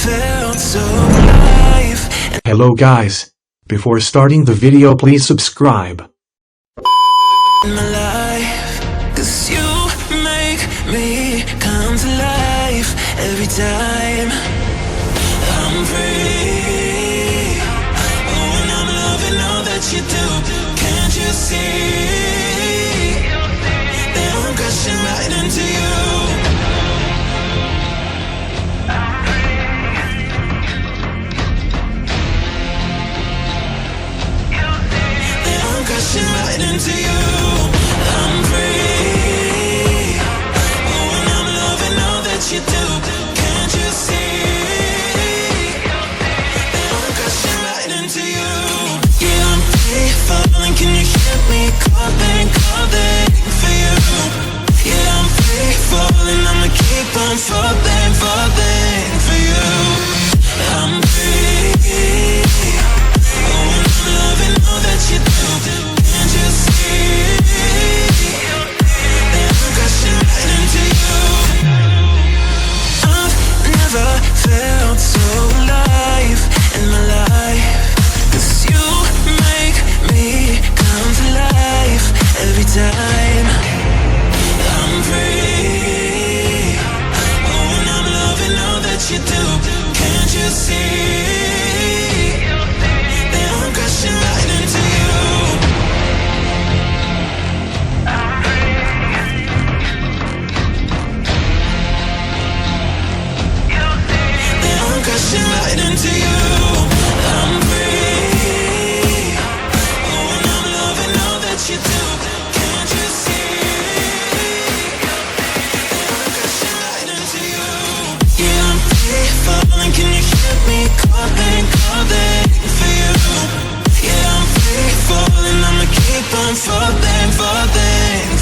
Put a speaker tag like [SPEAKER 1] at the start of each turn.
[SPEAKER 1] felt so alive.
[SPEAKER 2] Hello guys. Before starting the video, please subscribe.
[SPEAKER 1] In my life, 'cause you make me come to life every time I'm free. Oh, and I'm loving all that you do. Can't you see that I'm crashing right into you? That I'm crashing right into you. I'm free. Oh, and I'm loving all that you do. Can't you see that I'm crashing right into you? Yeah, I'm free falling. Can you hear me calling, calling for you? Yeah, I'm free falling. I'ma keep on falling, falling for you. I'm free. Oh, and I'm loving all that you do. Can't you see that I'm crashing right into you? I've never felt so alive in my life, 'cause you make me come to life every time I'm free. Oh, and I'm loving all that you do. Can't you see that I'm crashing right into you? That I'm crashing right into you. I'm free. Oh, and I'm loving all that you do. Can't you see that I'm crashing right into you? Yeah, I'm free falling. Can you hear me calling, calling for you? Yeah, I'm free falling. I'ma keep on falling, falling